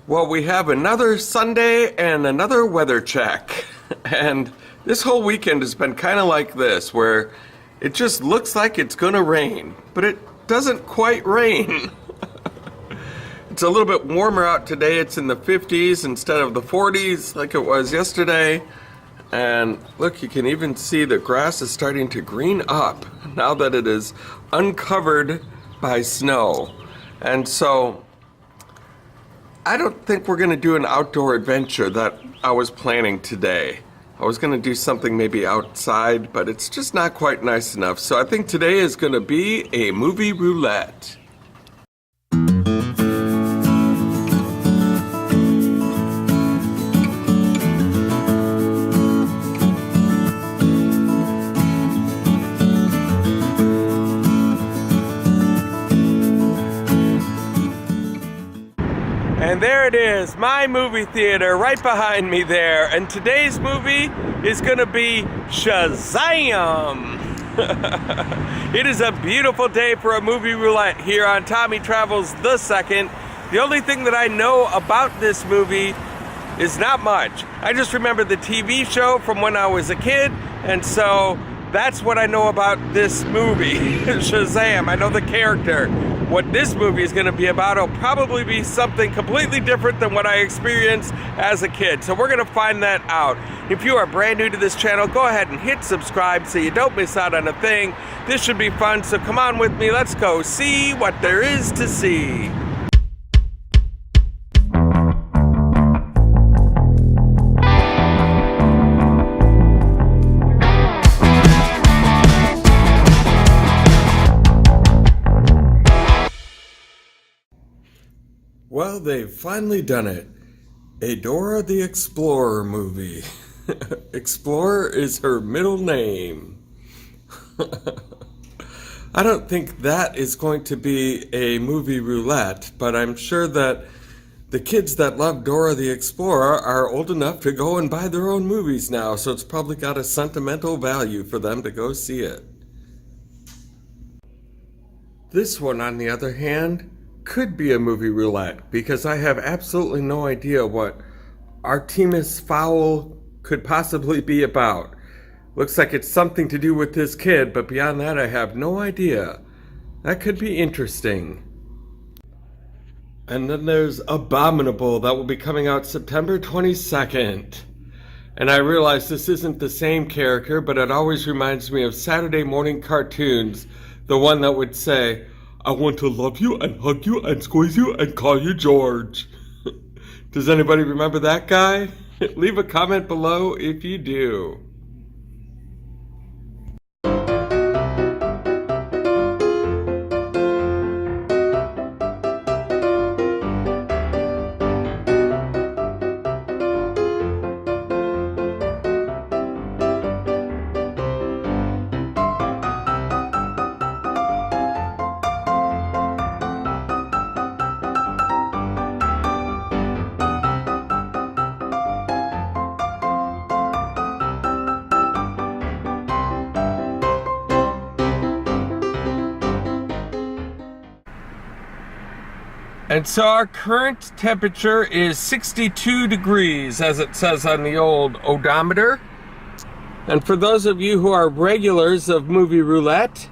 Well, we have another Sunday and another weather check. And this whole weekend has been kind of like this, where it just looks like it's gonna rain, but it doesn't quite rain. It's a little bit warmer out today. It's in the 50s instead of the 40s like it was yesterday. And look, you can even see the grass is starting to green up now that it is uncovered by snow. And so I don't think we're going to do an outdoor adventure that I was planning today. I was going to do something maybe outside, but it's just not quite nice enough. So I think today is going to be a movie roulette. And there it is, my movie theater right behind me there. And today's movie is gonna be Shazam. It is a beautiful day for a movie roulette here on Tommy Travels the Second. The only thing that I know about this movie is not much. I just remember the TV show from when I was a kid, and so that's what I know about this movie, Shazam. I know the character. What this movie is going to be about will probably be something completely different than what I experienced as a kid. So we're going to find that out. If you are brand new to this channel, go ahead and hit subscribe so you don't miss out on a thing. This should be fun, so come on with me. Let's go see what there is to see. Well, they've finally done it. A Dora the Explorer movie. Explorer is her middle name. I don't think that is going to be a movie roulette, but I'm sure that the kids that love Dora the Explorer are old enough to go and buy their own movies now, so it's probably got a sentimental value for them to go see it. This one, on the other hand, could be a movie roulette because I have absolutely no idea what Artemis Fowl could possibly be about. Looks like it's something to do with this kid, but beyond that I have no idea. That could be interesting. And then there's Abominable that will be coming out September 22nd. And I realize this isn't the same character, but it always reminds me of Saturday morning cartoons, the one that would say, "I want to love you and hug you and squeeze you and call you George." Does anybody remember that guy? Leave a comment below if you do. And so our current temperature is 62 degrees, as it says on the old odometer. And for those of you who are regulars of Movie Roulette,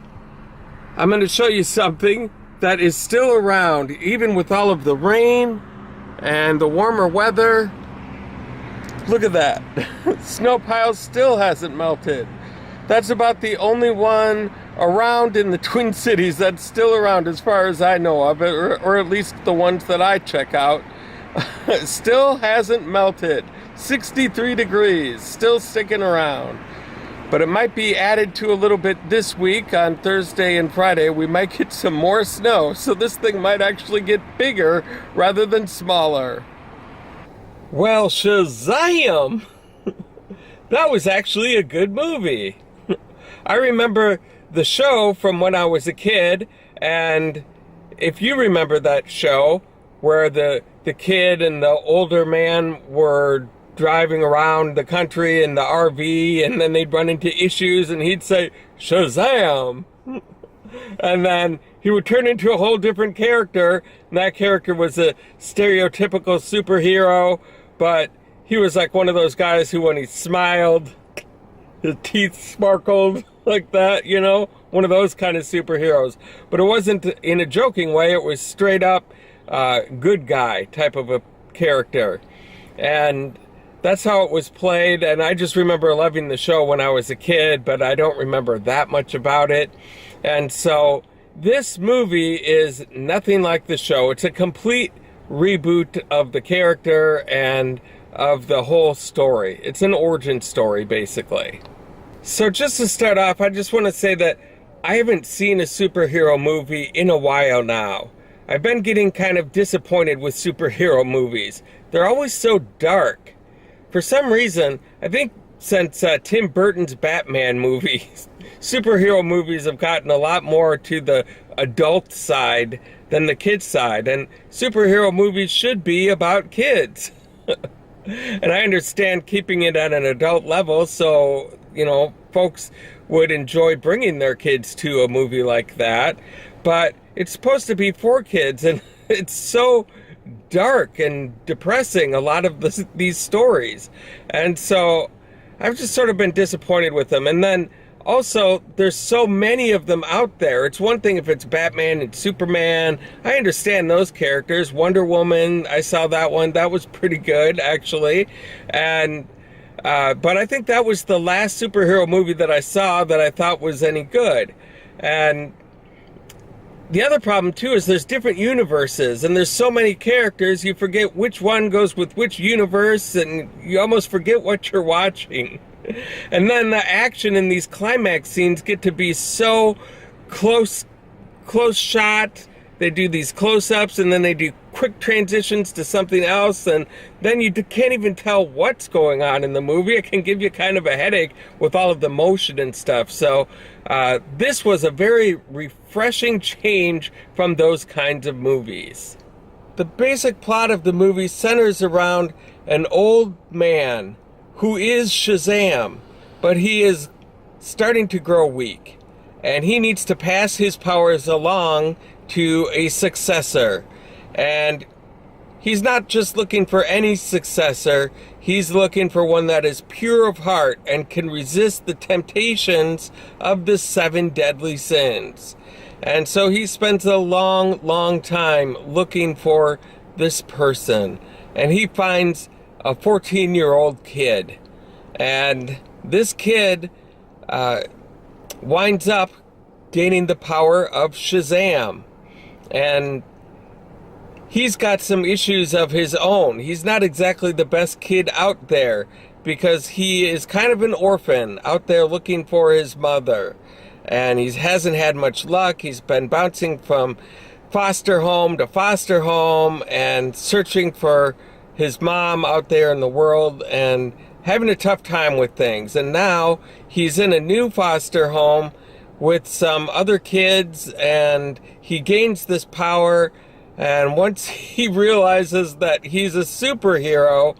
I'm going to show you something that is still around, even with all of the rain and the warmer weather. Look at that. Snow pile still hasn't melted. That's about the only one around in the Twin Cities that's still around as far as I know of, or at least the ones that I check out. Still hasn't melted. 63 degrees, still sticking around. But it might be added to a little bit this week on Thursday and Friday. We might get some more snow, so this thing might actually get bigger rather than smaller. Well, Shazam! That was actually a good movie. I remember the show from when I was a kid, and if you remember that show where the kid and the older man were driving around the country in the RV, and then they'd run into issues and he'd say, "Shazam!" And then he would turn into a whole different character, and that character was a stereotypical superhero, but he was like one of those guys who, when he smiled, his teeth sparkled like that, you know? One of those kind of superheroes. But it wasn't in a joking way, it was straight up good guy type of a character. And that's how it was played, and I just remember loving the show when I was a kid, but I don't remember that much about it. And so this movie is nothing like the show. It's a complete reboot of the character and of the whole story. It's an origin story, basically. So just to start off, I just want to say that I haven't seen a superhero movie in a while now. I've been getting kind of disappointed with superhero movies. They're always so dark. For some reason, I think since Tim Burton's Batman movies, superhero movies have gotten a lot more to the adult side than the kid side. And superhero movies should be about kids. And I understand keeping it at an adult level so, you know, folks would enjoy bringing their kids to a movie like that. But it's supposed to be for kids, and it's so dark and depressing, a lot of these stories. And so I've just sort of been disappointed with them. And then also, there's so many of them out there. It's one thing if it's Batman and Superman. I understand those characters. Wonder Woman, I saw that one. That was pretty good, actually. And but I think that was the last superhero movie that I saw that I thought was any good. And the other problem, too, is there's different universes, and there's so many characters, you forget which one goes with which universe, and you almost forget what you're watching. And then the action in these climax scenes get to be so close shot. They do these close-ups, and then they do quick transitions to something else, and then you can't even tell what's going on in the movie. It can give you kind of a headache with all of the motion and stuff. So this was a very refreshing change from those kinds of movies. The basic plot of the movie centers around an old man who is Shazam, but he is starting to grow weak, and he needs to pass his powers along to a successor. And he's not just looking for any successor, he's looking for one that is pure of heart and can resist the temptations of the 7 deadly sins. And so he spends a long time looking for this person, and he finds a 14-year-old kid, and this kid winds up gaining the power of Shazam. And he's got some issues of his own. He's not exactly the best kid out there because he is kind of an orphan out there looking for his mother. And he hasn't had much luck. He's been bouncing from foster home to foster home and searching for his mom out there in the world and having a tough time with things. And now he's in a new foster home with some other kids, and he gains this power, and once he realizes that he's a superhero,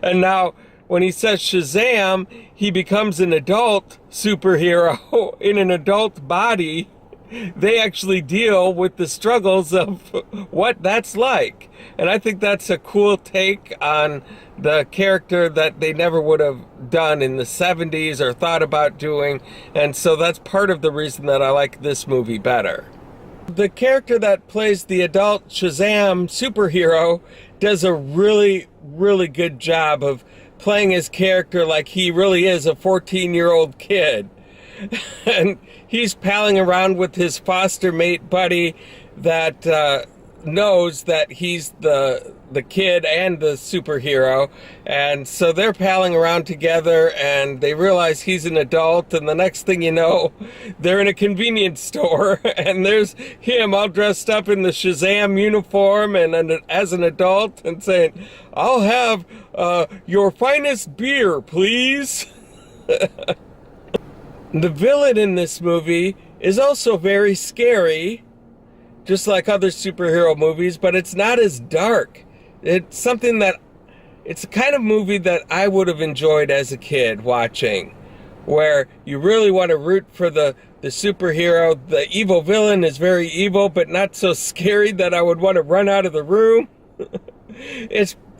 and now when he says Shazam, he becomes an adult superhero in an adult body. They actually deal with the struggles of what that's like. And I think that's a cool take on the character that they never would have done in the 70s or thought about doing. And so that's part of the reason that I like this movie better. The character that plays the adult Shazam superhero does a really good job of playing his character like he really is a 14-year-old kid. And he's palling around with his foster mate buddy that knows that he's the kid and the superhero, and so they're palling around together, and they realize he's an adult, and the next thing you know, they're in a convenience store, and there's him all dressed up in the Shazam uniform and as an adult, and saying, "I'll have your finest beer, please." The villain in this movie is also very scary, just like other superhero movies, but it's not as dark. It's a kind of movie that I would have enjoyed as a kid watching, where you really want to root for the the superhero. The evil villain is very evil, but not so scary that I would want to run out of the room.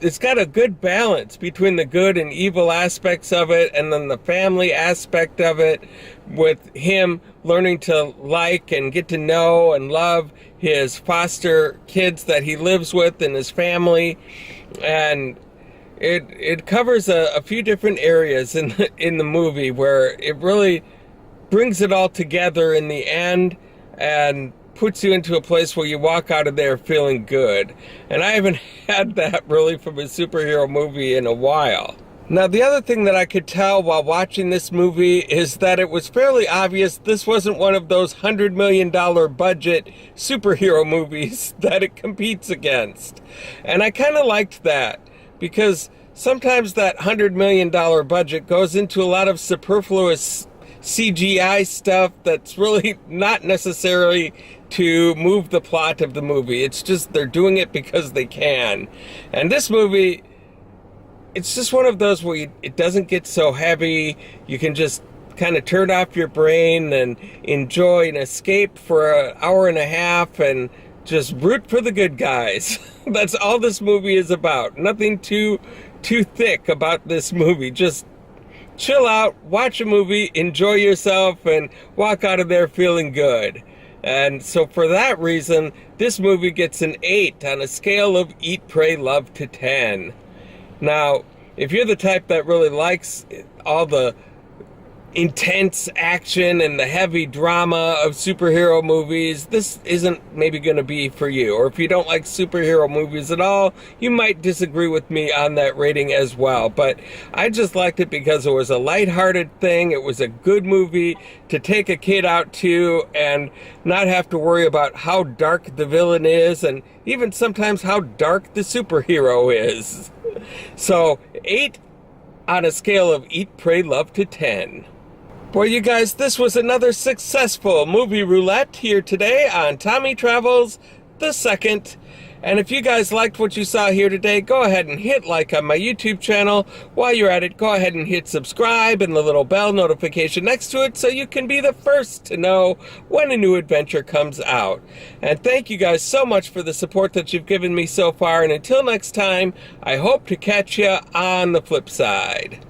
It's got a good balance between the good and evil aspects of it, and then the family aspect of it, with him learning to like and get to know and love his foster kids that he lives with and his family. And it covers a few different areas in the movie where it really brings it all together in the end and puts you into a place where you walk out of there feeling good. And I haven't had that really from a superhero movie in a while. Now, the other thing that I could tell while watching this movie is that it was fairly obvious this wasn't one of those $100 million budget superhero movies that it competes against. And I kind of liked that, because sometimes that $100 million budget goes into a lot of superfluous CGI stuff that's really not necessarily to move the plot of the movie. It's just they're doing it because they can. And this movie, it's just one of those where it doesn't get so heavy. You can just kind of turn off your brain and enjoy and escape for an hour and a half and just root for the good guys. That's all this movie is about. Nothing too thick about this movie. Just chill out, watch a movie, enjoy yourself, and walk out of there feeling good. And so for that reason, this movie gets an 8 on a scale of Eat, Pray, Love to 10. Now, if you're the type that really likes all the intense action and the heavy drama of superhero movies, this isn't maybe going to be for you. Or if you don't like superhero movies at all, you might disagree with me on that rating as well. But I just liked it because it was a lighthearted thing. It was a good movie to take a kid out to and not have to worry about how dark the villain is, and even sometimes how dark the superhero is. So 8 on a scale of Eat, Pray, Love to 10. Well, you guys, this was another successful movie roulette here today on Tommy Travels the Second. And if you guys liked what you saw here today, go ahead and hit like on my YouTube channel. While you're at it, go ahead and hit subscribe and the little bell notification next to it so you can be the first to know when a new adventure comes out. And thank you guys so much for the support that you've given me so far. And until next time, I hope to catch you on the flip side.